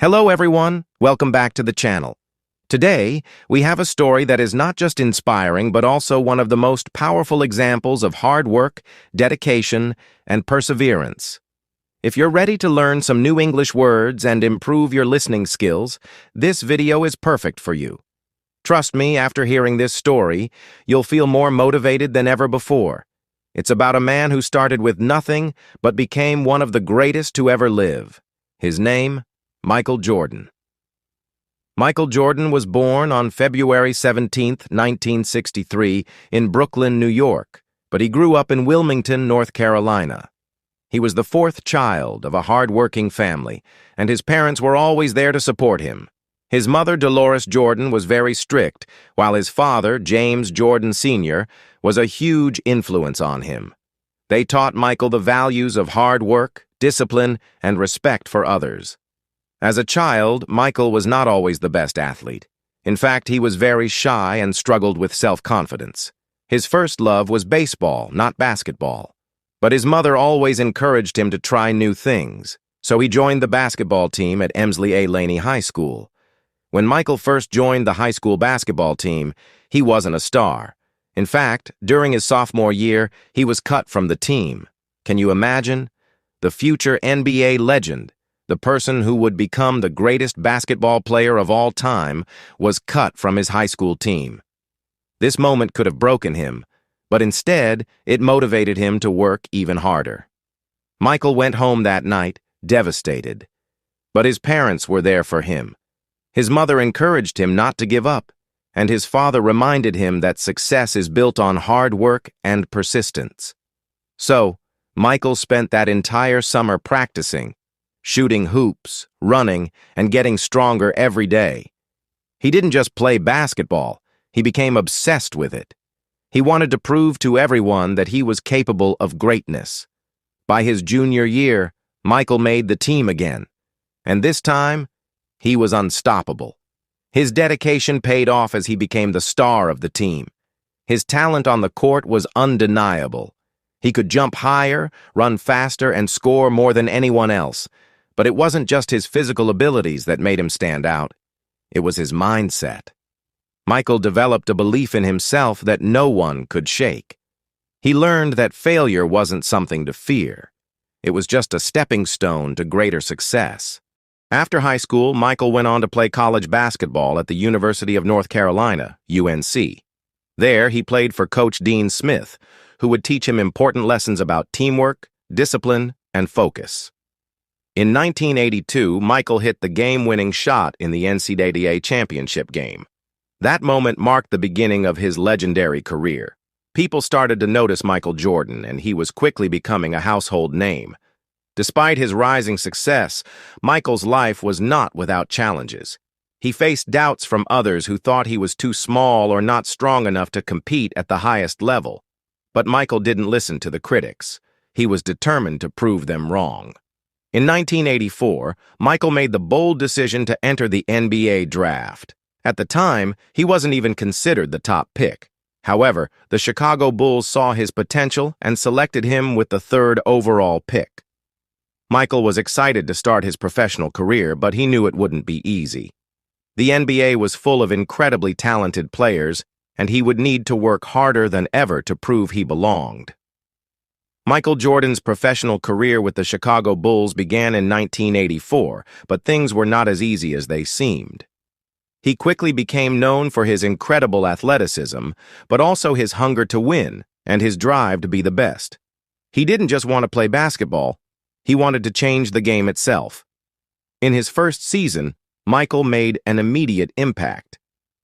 Hello everyone, welcome back to the channel. Today, we have a story that is not just inspiring but also one of the most powerful examples of hard work, dedication, and perseverance. If you're ready to learn some new English words and improve your listening skills, this video is perfect for you. Trust me, after hearing this story, you'll feel more motivated than ever before. It's about a man who started with nothing but became one of the greatest to ever live. His name, Michael Jordan. Michael Jordan was born on February 17, 1963, in Brooklyn, New York, but he grew up in Wilmington, North Carolina. He was the fourth child of a hard-working family, and his parents were always there to support him. His mother, Dolores Jordan, was very strict, while his father, James Jordan Sr., was a huge influence on him. They taught Michael the values of hard work, discipline, and respect for others. As a child, Michael was not always the best athlete. In fact, he was very shy and struggled with self-confidence. His first love was baseball, not basketball. But his mother always encouraged him to try new things, so he joined the basketball team at Emsley A. Laney High School. When Michael first joined the high school basketball team, he wasn't a star. In fact, during his sophomore year, he was cut from the team. Can you imagine? The future NBA legend, the person who would become the greatest basketball player of all time, was cut from his high school team. This moment could have broken him, but instead, it motivated him to work even harder. Michael went home that night, devastated. But his parents were there for him. His mother encouraged him not to give up, and his father reminded him that success is built on hard work and persistence. So, Michael spent that entire summer practicing, shooting hoops, running, and getting stronger every day. He didn't just play basketball, he became obsessed with it. He wanted to prove to everyone that he was capable of greatness. By his junior year, Michael made the team again, and this time, he was unstoppable. His dedication paid off as he became the star of the team. His talent on the court was undeniable. He could jump higher, run faster, and score more than anyone else. But it wasn't just his physical abilities that made him stand out. It was his mindset. Michael developed a belief in himself that no one could shake. He learned that failure wasn't something to fear. It was just a stepping stone to greater success. After high school, Michael went on to play college basketball at the University of North Carolina, UNC. There, he played for Coach Dean Smith, who would teach him important lessons about teamwork, discipline, and focus. In 1982, Michael hit the game-winning shot in the NCAA championship game. That moment marked the beginning of his legendary career. People started to notice Michael Jordan, and he was quickly becoming a household name. Despite his rising success, Michael's life was not without challenges. He faced doubts from others who thought he was too small or not strong enough to compete at the highest level. But Michael didn't listen to the critics. He was determined to prove them wrong. In 1984, Michael made the bold decision to enter the NBA draft. At the time, he wasn't even considered the top pick. However, the Chicago Bulls saw his potential and selected him with the third overall pick. Michael was excited to start his professional career, but he knew it wouldn't be easy. The NBA was full of incredibly talented players, and he would need to work harder than ever to prove he belonged. Michael Jordan's professional career with the Chicago Bulls began in 1984, but things were not as easy as they seemed. He quickly became known for his incredible athleticism, but also his hunger to win and his drive to be the best. He didn't just want to play basketball, he wanted to change the game itself. In his first season, Michael made an immediate impact.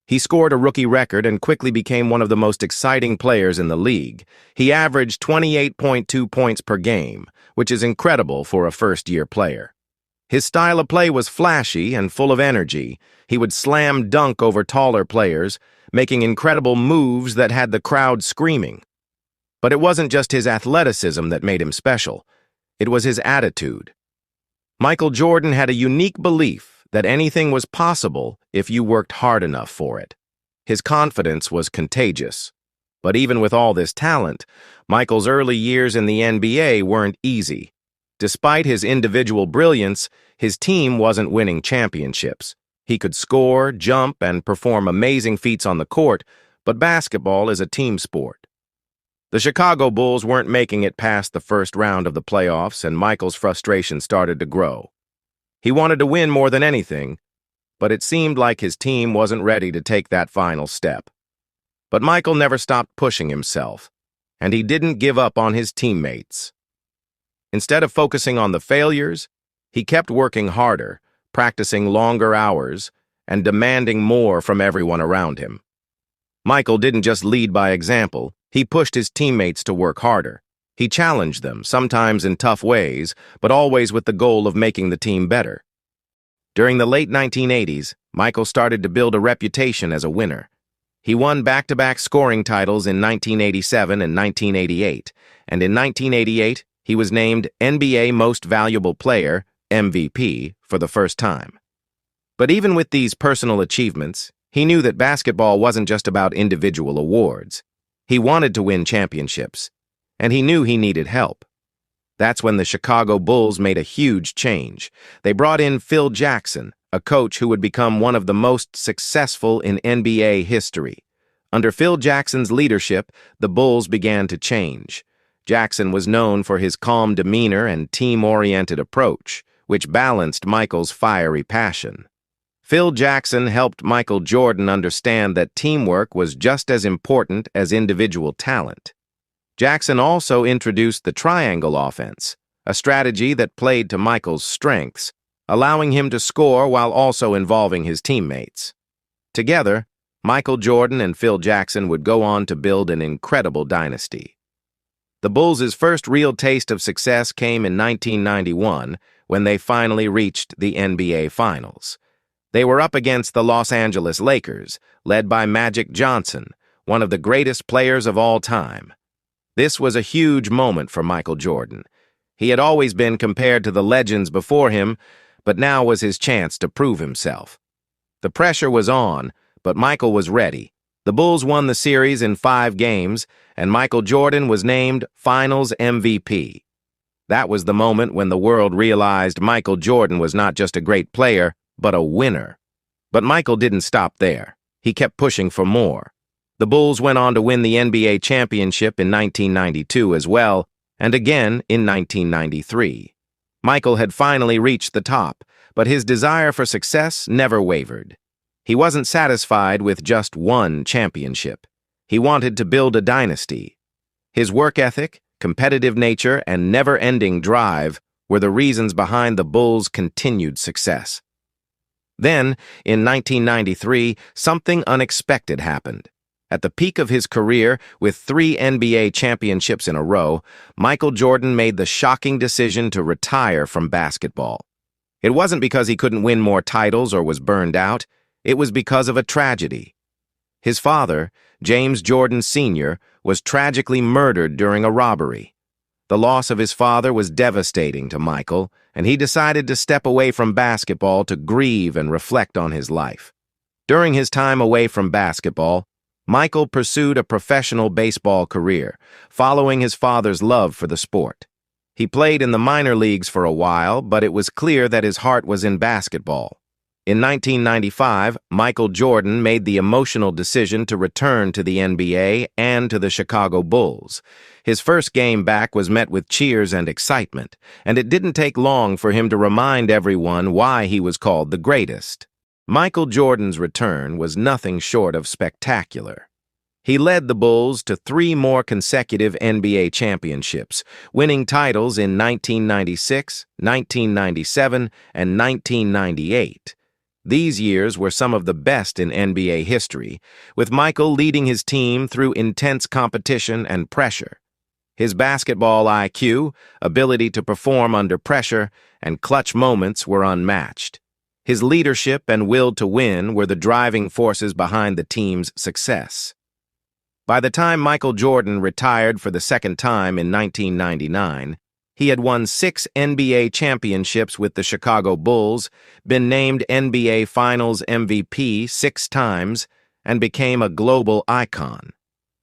He scored a rookie record and quickly became one of the most exciting players in the league. He averaged 28.2 points per game, which is incredible for a first-year player. His style of play was flashy and full of energy. He would slam dunk over taller players, making incredible moves that had the crowd screaming. But it wasn't just his athleticism that made him special. It was his attitude. Michael Jordan had a unique belief that anything was possible if you worked hard enough for it. His confidence was contagious. But even with all this talent, Michael's early years in the NBA weren't easy. Despite his individual brilliance, his team wasn't winning championships. He could score, jump, and perform amazing feats on the court, but basketball is a team sport. The Chicago Bulls weren't making it past the first round of the playoffs, and Michael's frustration started to grow. He wanted to win more than anything, but it seemed like his team wasn't ready to take that final step. But Michael never stopped pushing himself, and he didn't give up on his teammates. Instead of focusing on the failures, he kept working harder, practicing longer hours, and demanding more from everyone around him. Michael didn't just lead by example, he pushed his teammates to work harder. He challenged them, sometimes in tough ways, but always with the goal of making the team better. During the late 1980s, Michael started to build a reputation as a winner. He won back-to-back scoring titles in 1987 and 1988, and in 1988, he was named NBA Most Valuable Player, MVP, for the first time. But even with these personal achievements, he knew that basketball wasn't just about individual awards. He wanted to win championships, and he knew he needed help. That's when the Chicago Bulls made a huge change. They brought in Phil Jackson, a coach who would become one of the most successful in NBA history. Under Phil Jackson's leadership, the Bulls began to change. Jackson was known for his calm demeanor and team-oriented approach, which balanced Michael's fiery passion. Phil Jackson helped Michael Jordan understand that teamwork was just as important as individual talent. Jackson also introduced the triangle offense, a strategy that played to Michael's strengths, allowing him to score while also involving his teammates. Together, Michael Jordan and Phil Jackson would go on to build an incredible dynasty. The Bulls' first real taste of success came in 1991, when they finally reached the NBA Finals. They were up against the Los Angeles Lakers, led by Magic Johnson, one of the greatest players of all time. This was a huge moment for Michael Jordan. He had always been compared to the legends before him, but now was his chance to prove himself. The pressure was on, but Michael was ready. The Bulls won the series in 5 games, and Michael Jordan was named Finals MVP. That was the moment when the world realized Michael Jordan was not just a great player, but a winner. But Michael didn't stop there. He kept pushing for more. The Bulls went on to win the NBA championship in 1992 as well, and again in 1993. Michael had finally reached the top, but his desire for success never wavered. He wasn't satisfied with just one championship. He wanted to build a dynasty. His work ethic, competitive nature, and never-ending drive were the reasons behind the Bulls' continued success. Then, in 1993, something unexpected happened. At the peak of his career, with 3 NBA championships in a row, Michael Jordan made the shocking decision to retire from basketball. It wasn't because he couldn't win more titles or was burned out. It was because of a tragedy. His father, James Jordan Sr., was tragically murdered during a robbery. The loss of his father was devastating to Michael, and he decided to step away from basketball to grieve and reflect on his life. During his time away from basketball, Michael pursued a professional baseball career, following his father's love for the sport. He played in the minor leagues for a while, but it was clear that his heart was in basketball. In 1995, Michael Jordan made the emotional decision to return to the NBA and to the Chicago Bulls. His first game back was met with cheers and excitement, and it didn't take long for him to remind everyone why he was called the greatest. Michael Jordan's return was nothing short of spectacular. He led the Bulls to 3 more consecutive NBA championships, winning titles in 1996, 1997, and 1998. These years were some of the best in NBA history, with Michael leading his team through intense competition and pressure. His basketball IQ, ability to perform under pressure, and clutch moments were unmatched. His leadership and will to win were the driving forces behind the team's success. By the time Michael Jordan retired for the second time in 1999, he had won 6 NBA championships with the Chicago Bulls, been named NBA Finals MVP 6 times, and became a global icon.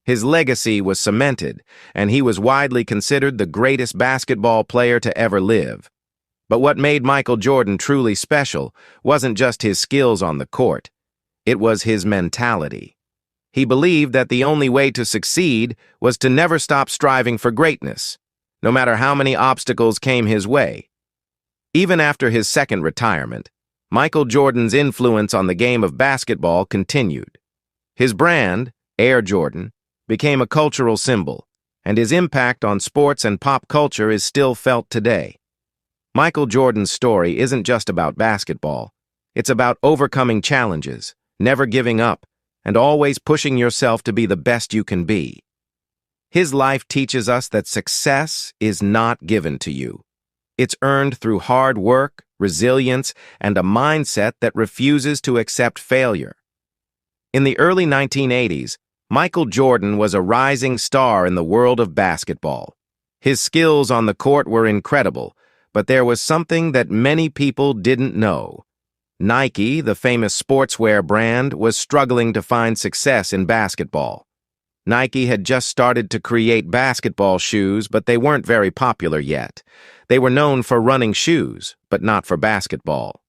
His legacy was cemented, and he was widely considered the greatest basketball player to ever live. But what made Michael Jordan truly special wasn't just his skills on the court. It was his mentality. He believed that the only way to succeed was to never stop striving for greatness, no matter how many obstacles came his way. Even after his second retirement, Michael Jordan's influence on the game of basketball continued. His brand, Air Jordan, became a cultural symbol, and his impact on sports and pop culture is still felt today. Michael Jordan's story isn't just about basketball. It's about overcoming challenges, never giving up, and always pushing yourself to be the best you can be. His life teaches us that success is not given to you. It's earned through hard work, resilience, and a mindset that refuses to accept failure. In the early 1980s, Michael Jordan was a rising star in the world of basketball. His skills on the court were incredible, but there was something that many people didn't know. Nike, the famous sportswear brand, was struggling to find success in basketball. Nike had just started to create basketball shoes, but they weren't very popular yet. They were known for running shoes, but not for basketball.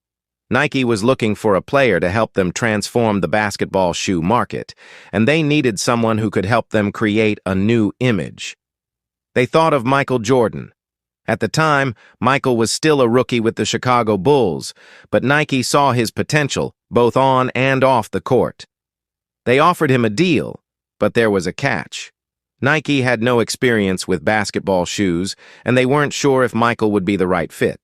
Nike was looking for a player to help them transform the basketball shoe market, and they needed someone who could help them create a new image. They thought of Michael Jordan. At the time, Michael was still a rookie with the Chicago Bulls, but Nike saw his potential, both on and off the court. They offered him a deal, but there was a catch. Nike had no experience with basketball shoes, and they weren't sure if Michael would be the right fit.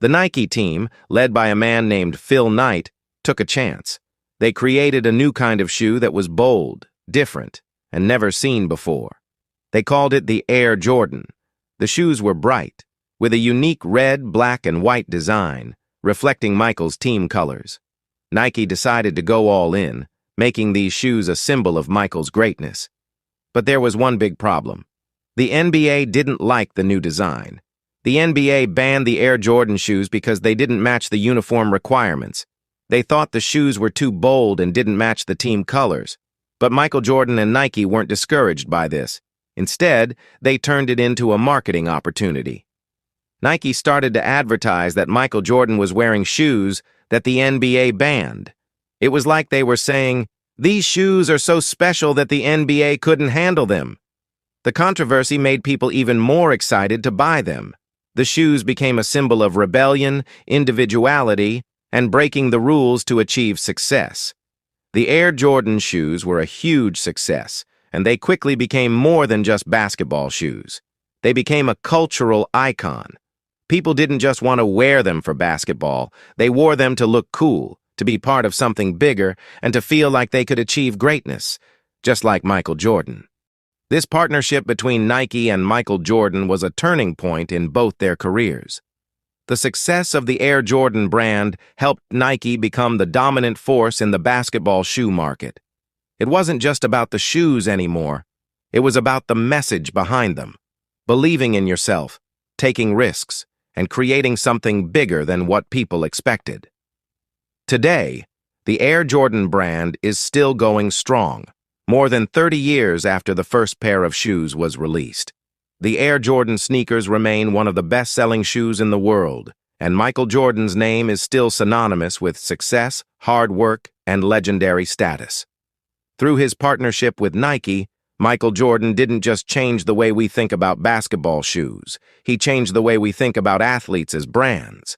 The Nike team, led by a man named Phil Knight, took a chance. They created a new kind of shoe that was bold, different, and never seen before. They called it the Air Jordan. The shoes were bright, with a unique red, black, and white design, reflecting Michael's team colors. Nike decided to go all in, making these shoes a symbol of Michael's greatness. But there was one big problem. The NBA didn't like the new design. The NBA banned the Air Jordan shoes because they didn't match the uniform requirements. They thought the shoes were too bold and didn't match the team colors. But Michael Jordan and Nike weren't discouraged by this. Instead, they turned it into a marketing opportunity. Nike started to advertise that Michael Jordan was wearing shoes that the NBA banned. It was like they were saying, "These shoes are so special that the NBA couldn't handle them." The controversy made people even more excited to buy them. The shoes became a symbol of rebellion, individuality, and breaking the rules to achieve success. The Air Jordan shoes were a huge success, and they quickly became more than just basketball shoes. They became a cultural icon. People didn't just want to wear them for basketball. They wore them to look cool, to be part of something bigger, and to feel like they could achieve greatness, just like Michael Jordan. This partnership between Nike and Michael Jordan was a turning point in both their careers. The success of the Air Jordan brand helped Nike become the dominant force in the basketball shoe market. It wasn't just about the shoes anymore. It was about the message behind them. Believing in yourself, taking risks, and creating something bigger than what people expected. Today, the Air Jordan brand is still going strong, more than 30 years after the first pair of shoes was released. The Air Jordan sneakers remain one of the best-selling shoes in the world, and Michael Jordan's name is still synonymous with success, hard work, and legendary status. Through his partnership with Nike, Michael Jordan didn't just change the way we think about basketball shoes. He changed the way we think about athletes as brands.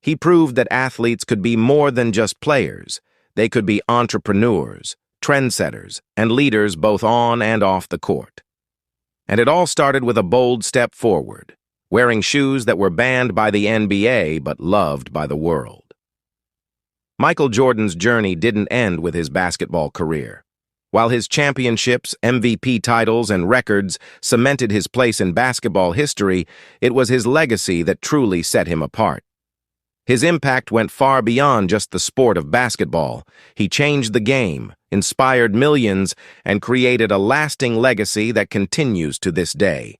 He proved that athletes could be more than just players. They could be entrepreneurs, trendsetters, and leaders both on and off the court. And it all started with a bold step forward, wearing shoes that were banned by the NBA but loved by the world. Michael Jordan's journey didn't end with his basketball career. While his championships, MVP titles, and records cemented his place in basketball history, it was his legacy that truly set him apart. His impact went far beyond just the sport of basketball. He changed the game, inspired millions, and created a lasting legacy that continues to this day.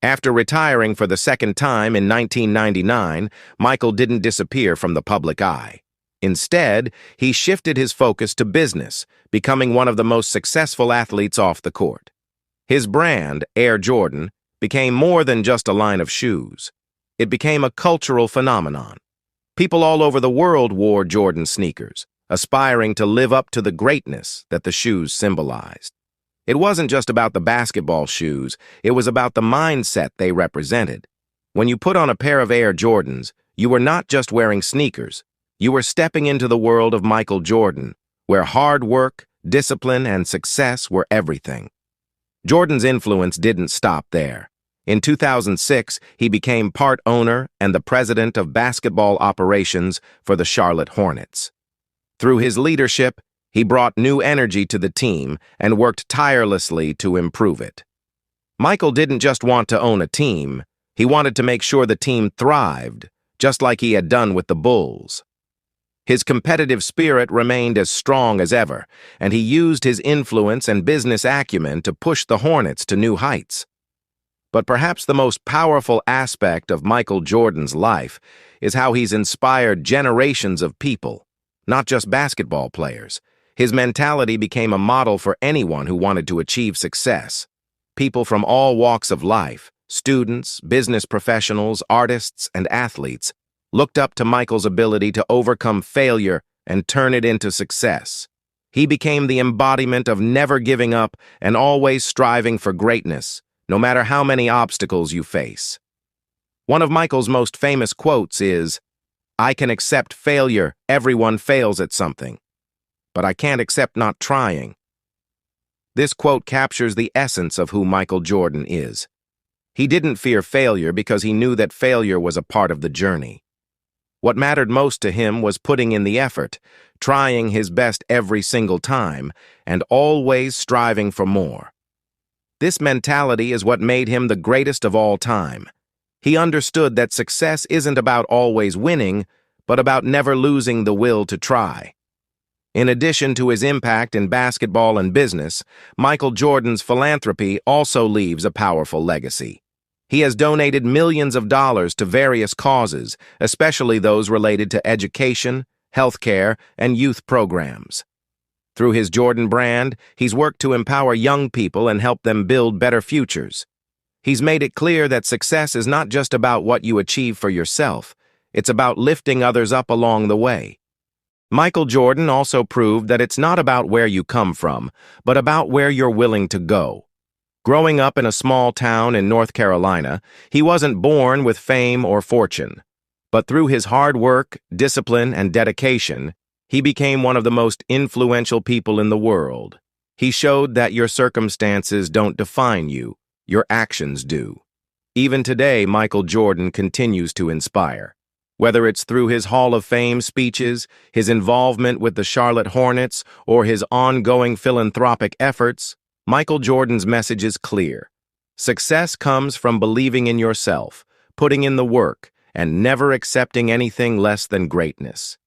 After retiring for the second time in 1999, Michael didn't disappear from the public eye. Instead, he shifted his focus to business, becoming one of the most successful athletes off the court. His brand, Air Jordan, became more than just a line of shoes. It became a cultural phenomenon. People all over the world wore Jordan sneakers, aspiring to live up to the greatness that the shoes symbolized. It wasn't just about the basketball shoes, it was about the mindset they represented. When you put on a pair of Air Jordans, you were not just wearing sneakers. You were stepping into the world of Michael Jordan, where hard work, discipline, and success were everything. Jordan's influence didn't stop there. In 2006, he became part owner and the president of basketball operations for the Charlotte Hornets. Through his leadership, he brought new energy to the team and worked tirelessly to improve it. Michael didn't just want to own a team, he wanted to make sure the team thrived, just like he had done with the Bulls. His competitive spirit remained as strong as ever, and he used his influence and business acumen to push the Hornets to new heights. But perhaps the most powerful aspect of Michael Jordan's life is how he's inspired generations of people, not just basketball players. His mentality became a model for anyone who wanted to achieve success. People from all walks of life, students, business professionals, artists, and athletes, looked up to Michael's ability to overcome failure and turn it into success. He became the embodiment of never giving up and always striving for greatness, no matter how many obstacles you face. One of Michael's most famous quotes is, "I can accept failure, everyone fails at something, but I can't accept not trying." This quote captures the essence of who Michael Jordan is. He didn't fear failure because he knew that failure was a part of the journey. What mattered most to him was putting in the effort, trying his best every single time, and always striving for more. This mentality is what made him the greatest of all time. He understood that success isn't about always winning, but about never losing the will to try. In addition to his impact in basketball and business, Michael Jordan's philanthropy also leaves a powerful legacy. He has donated millions of dollars to various causes, especially those related to education, healthcare, and youth programs. Through his Jordan brand, he's worked to empower young people and help them build better futures. He's made it clear that success is not just about what you achieve for yourself, it's about lifting others up along the way. Michael Jordan also proved that it's not about where you come from, but about where you're willing to go. Growing up in a small town in North Carolina, he wasn't born with fame or fortune. But through his hard work, discipline, and dedication, he became one of the most influential people in the world. He showed that your circumstances don't define you, your actions do. Even today, Michael Jordan continues to inspire. Whether it's through his Hall of Fame speeches, his involvement with the Charlotte Hornets, or his ongoing philanthropic efforts, Michael Jordan's message is clear. Success comes from believing in yourself, putting in the work, and never accepting anything less than greatness.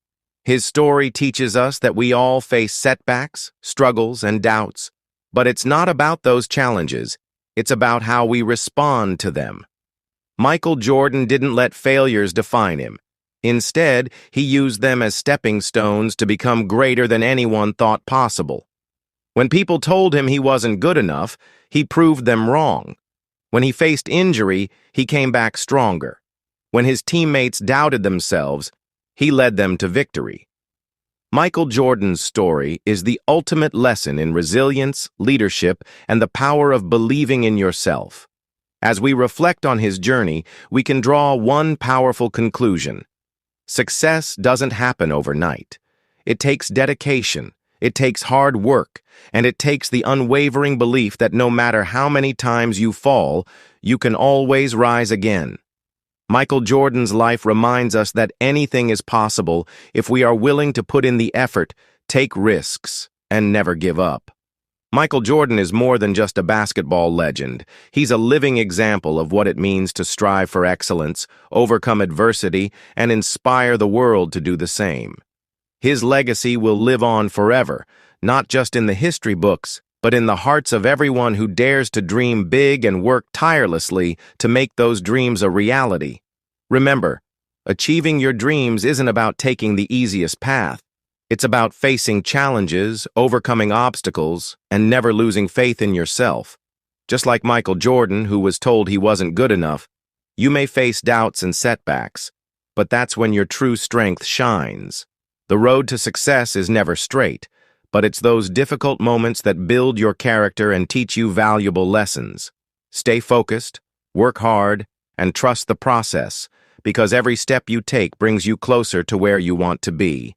His story teaches us that we all face setbacks, struggles, and doubts, but it's not about those challenges, it's about how we respond to them. Michael Jordan didn't let failures define him. Instead, he used them as stepping stones to become greater than anyone thought possible. When people told him he wasn't good enough, he proved them wrong. When he faced injury, he came back stronger. When his teammates doubted themselves, he led them to victory. Michael Jordan's story is the ultimate lesson in resilience, leadership, and the power of believing in yourself. As we reflect on his journey, we can draw one powerful conclusion. Success doesn't happen overnight. It takes dedication, it takes hard work, and it takes the unwavering belief that no matter how many times you fall, you can always rise again. Michael Jordan's life reminds us that anything is possible if we are willing to put in the effort, take risks, and never give up. Michael Jordan is more than just a basketball legend. He's a living example of what it means to strive for excellence, overcome adversity, and inspire the world to do the same. His legacy will live on forever, not just in the history books, but in the hearts of everyone who dares to dream big and work tirelessly to make those dreams a reality. Remember, Achieving your dreams isn't about taking the easiest path. It's about facing challenges, overcoming obstacles, and never losing faith in yourself. Just like Michael Jordan, who was told he wasn't good enough, you may face doubts and setbacks, but that's when your true strength shines. The road to success is never straight, but it's those difficult moments that build your character and teach you valuable lessons. Stay focused, work hard, and trust the process, because every step you take brings you closer to where you want to be.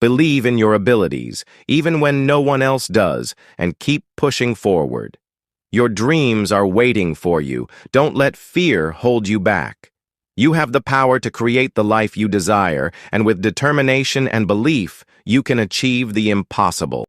Believe in your abilities, even when no one else does, and keep pushing forward. Your dreams are waiting for you. Don't let fear hold you back. You have the power to create the life you desire, and with determination and belief, you can achieve the impossible.